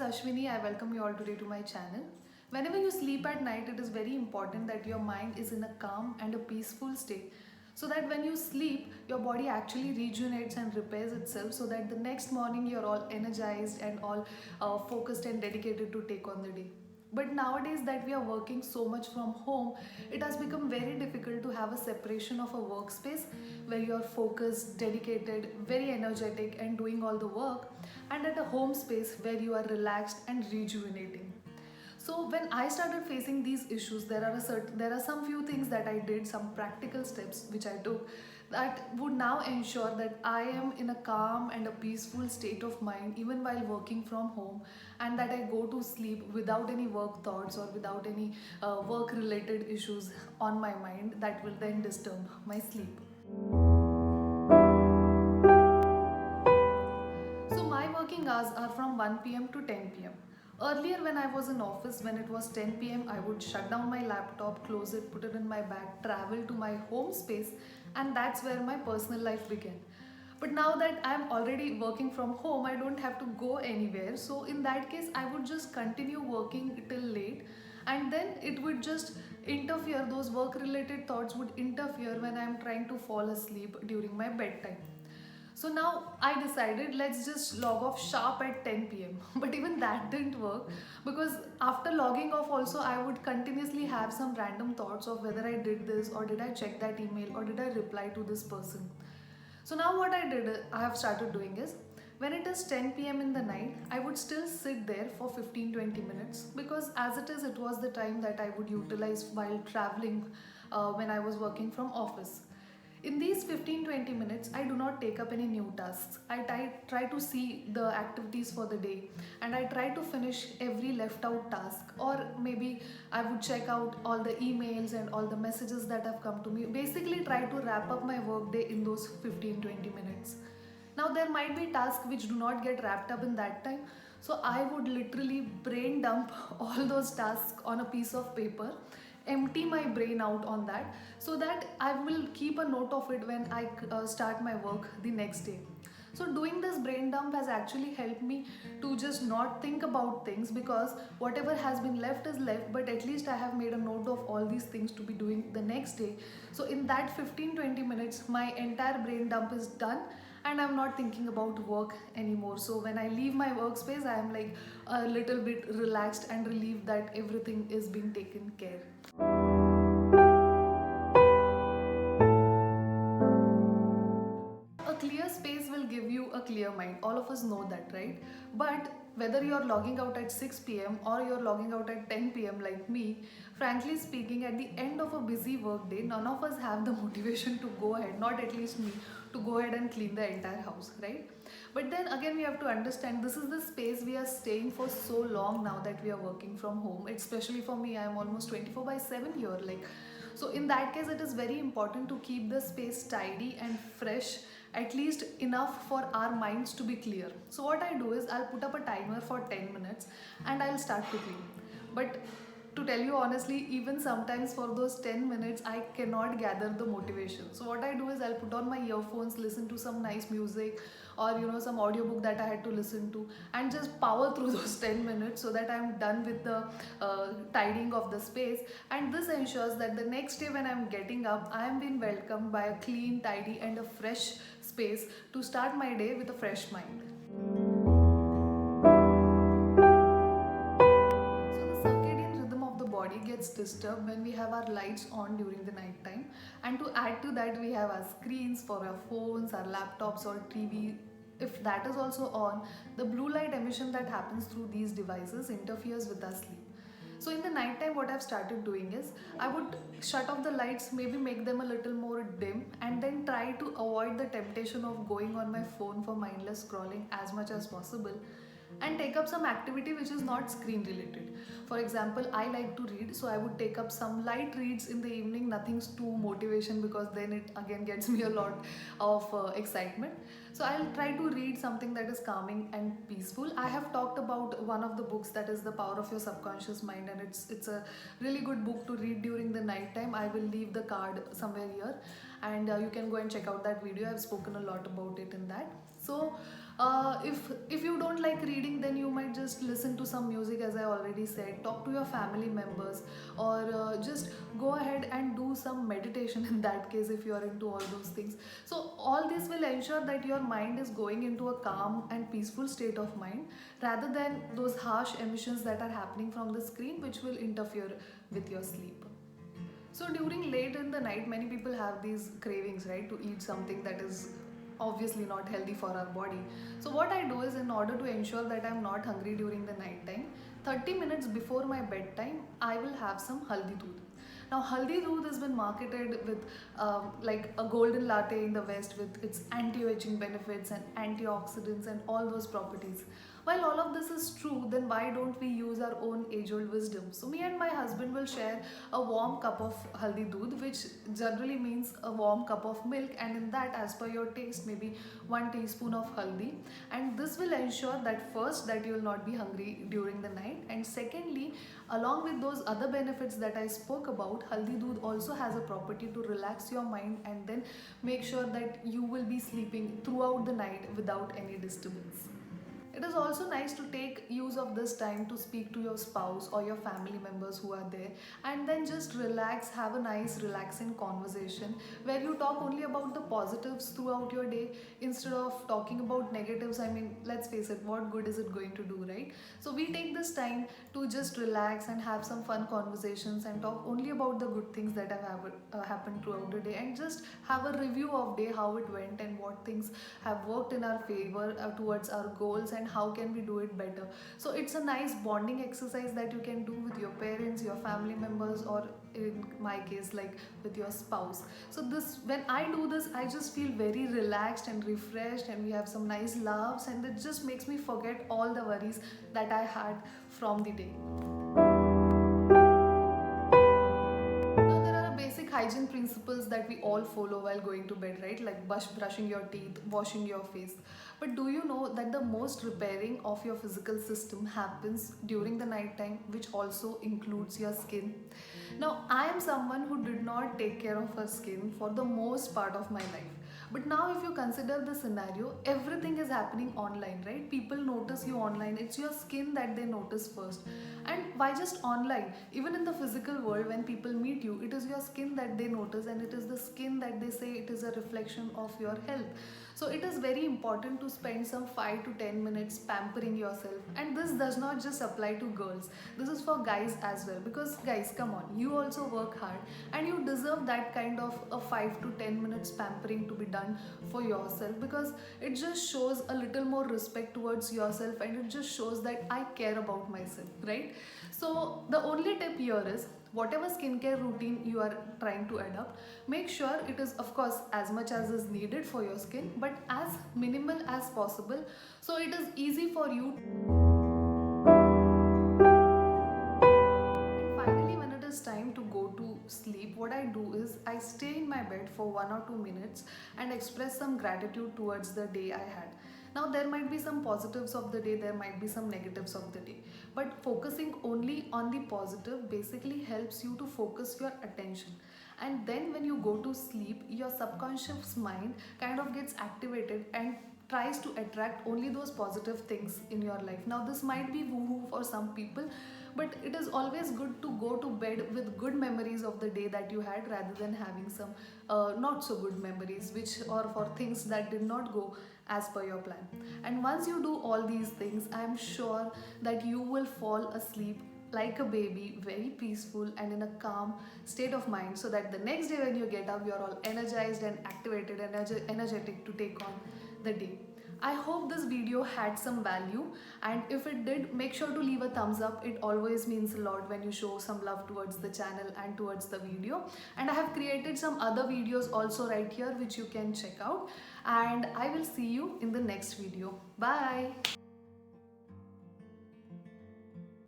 Ashwini. I welcome you all today to my channel. Whenever you sleep at night, it is very important that your mind is in a calm and a peaceful state so that when you sleep, your body actually rejuvenates and repairs itself so that the next morning you're all energized and all focused and dedicated to take on the day. But nowadays that we are working so much from home, it has become very difficult to have a separation of a workspace where you are focused, dedicated, very energetic, and doing all the work, and at a home space where you are relaxed and rejuvenating. So when I started facing these issues, there are some few things that I did, some practical steps which I took that would now ensure that I am in a calm and a peaceful state of mind even while working from home, and that I go to sleep without any work thoughts or without any work related issues on my mind that will then disturb my sleep. So my working hours are from 1 p.m. to 10 p.m. Earlier, when I was in office, when it was 10 p.m., I would shut down my laptop, close it, put it in my bag, travel to my home space, and that's where my personal life began. But now that I'm already working from home, I don't have to go anywhere. So in that case, I would just continue working till late, and then it would just interfere, those work related thoughts would interfere when I'm trying to fall asleep during my bedtime. So now I decided let's just log off sharp at 10 p.m. But even that didn't work because after logging off also I would continuously have some random thoughts of whether I did this or did I check that email or did I reply to this person. So now what I have started doing is when it is 10 p.m. in the night, I would still sit there for 15-20 minutes because as it was the time that I would utilize while traveling when I was working from office. In these 15-20 minutes, I do not take up any new tasks. I try to see the activities for the day and I try to finish every left out task, or maybe I would check out all the emails and all the messages that have come to me. Basically, try to wrap up my workday in those 15-20 minutes. Now, there might be tasks which do not get wrapped up in that time, so I would literally brain dump all those tasks on a piece of paper, empty my brain out on that so that I will keep a note of it when I start my work the next day. So doing this brain dump has actually helped me to just not think about things because whatever has been left is left, but at least I have made a note of all these things to be doing the next day. So in that 15-20 minutes, my entire brain dump is done and I'm not thinking about work anymore. So when I leave my workspace, I am like a little bit relaxed and relieved that everything is being taken care. A clear space will give you a clear mind. All of us know that, right? But whether you're logging out at 6 p.m. or you're logging out at 10 p.m. like me, frankly speaking, at the end of a busy work day, none of us have the motivation to go ahead, not at least me, to go ahead and clean the entire house, right? But then again, we have to understand this is the space we are staying for so long now that we are working from home. Especially for me, I'm almost 24/7 here. So in that case, it is very important to keep the space tidy and fresh, at least enough for our minds to be clear. So what I do is I'll put up a timer for 10 minutes and I'll start to clean. But to tell you honestly, even sometimes for those 10 minutes I cannot gather the motivation. So what I do is I'll put on my earphones, listen to some nice music, or some audiobook that I had to listen to, and just power through those 10 minutes so that I'm done with the tidying of the space. And this ensures that the next day when I'm getting up, I am being welcomed by a clean, tidy and a fresh space to start my day with a fresh mind. So the circadian rhythm of the body gets disturbed when we have our lights on during the night time. And to add to that, we have our screens for our phones, our laptops or TV. If that is also on, the blue light emission that happens through these devices interferes with our sleep. So in the night time, what I've started doing is I would shut off the lights, maybe make them a little more dim, and then try to avoid the temptation of going on my phone for mindless scrolling as much as possible, and take up some activity which is not screen related. For example, I like to read, so I would take up some light reads in the evening, nothing's too motivation because then it again gets me a lot of excitement. So I'll try to read something that is calming and peaceful. I have talked about one of the books, that is The Power of Your Subconscious Mind, and it's a really good book to read during the night time. I will leave the card somewhere here. and you can go and check out that video. I've spoken a lot about it in that. So if you don't like reading, then you might just listen to some music, as I already said. Talk to your family members, or just go ahead and do some meditation in that case, if you are into all those things. So all this will ensure that your mind is going into a calm and peaceful state of mind, rather than those harsh emissions that are happening from the screen, which will interfere with your sleep. So during late in the night, many people have these cravings, right, to eat something that is obviously not healthy for our body. So what I do is, in order to ensure that I'm not hungry during the night time, 30 minutes before my bedtime, I will have some haldi doodh. Now, haldi doodh has been marketed with like a golden latte in the West, with its anti-aging benefits and antioxidants and all those properties. While all of this is true, then why don't we use our own age-old wisdom? So me and my husband will share a warm cup of haldi doodh, which generally means a warm cup of milk, and in that, as per your taste, maybe 1 teaspoon of haldi. And this will ensure that first, that you will not be hungry during the night, and secondly, along with those other benefits that I spoke about, haldi doodh also has a property to relax your mind and then make sure that you will be sleeping throughout the night without any disturbance. It is also nice to take use of this time to speak to your spouse or your family members who are there, and then just relax, have a nice relaxing conversation where you talk only about the positives throughout your day instead of talking about negatives. I mean, let's face it, what good is it going to do, right? So we take this time to just relax and have some fun conversations and talk only about the good things that have happened throughout the day, and just have a review of day, how it went and what things have worked in our favor towards our goals, and how can we do it better. So it's a nice bonding exercise that you can do with your parents, your family members, or in my case, like with your spouse. So this, when I do this, I just feel very relaxed and refreshed, and we have some nice laughs, and it just makes me forget all the worries that I had from the day. Now, there are basic hygiene principles that we all follow while going to bed, right? Like brushing your teeth, washing your face. But do you know that the most repairing of your physical system happens during the night time, which also includes your skin? Now, I am someone who did not take care of her skin for the most part of my life. But now, if you consider the scenario, everything is happening online, right? People notice you online. It's your skin that they notice first. And why just online? Even in the physical world, when people meet you, it is your skin that they notice, and it is the skin that they say it is a reflection of your health. So it is very important to spend some 5 to 10 minutes pampering yourself. And this does not just apply to girls. This is for guys as well. Because guys, come on, you also work hard, and you deserve that kind of a 5 to 10 minutes pampering to be done for yourself, because it just shows a little more respect towards yourself, and it just shows that I care about myself, right? So the only tip here is, whatever skincare routine you are trying to adopt, make sure it is, of course, as much as is needed for your skin, but as minimal as possible, so it is easy for you. And finally, when it is time to go to sleep, what I do is I stay in my bed for 1 or 2 minutes and express some gratitude towards the day I had. Now, there might be some positives of the day, there might be some negatives of the day, but focusing only on the positive basically helps you to focus your attention. And then, when you go to sleep, your subconscious mind kind of gets activated and tries to attract only those positive things in your life. Now, this might be woohoo for some people, but it is always good to go to bed with good memories of the day that you had, rather than having some not so good memories, which, or for things that did not go as per your plan. And once you do all these things, I am sure that you will fall asleep like a baby, very peaceful and in a calm state of mind, so that the next day when you get up, you're all energized and activated and energetic to take on the day. I hope this video had some value, and if it did, make sure to leave a thumbs up. It always means a lot when you show some love towards the channel and towards the video. And I have created some other videos also right here, which you can check out, and I will see you in the next video. Bye.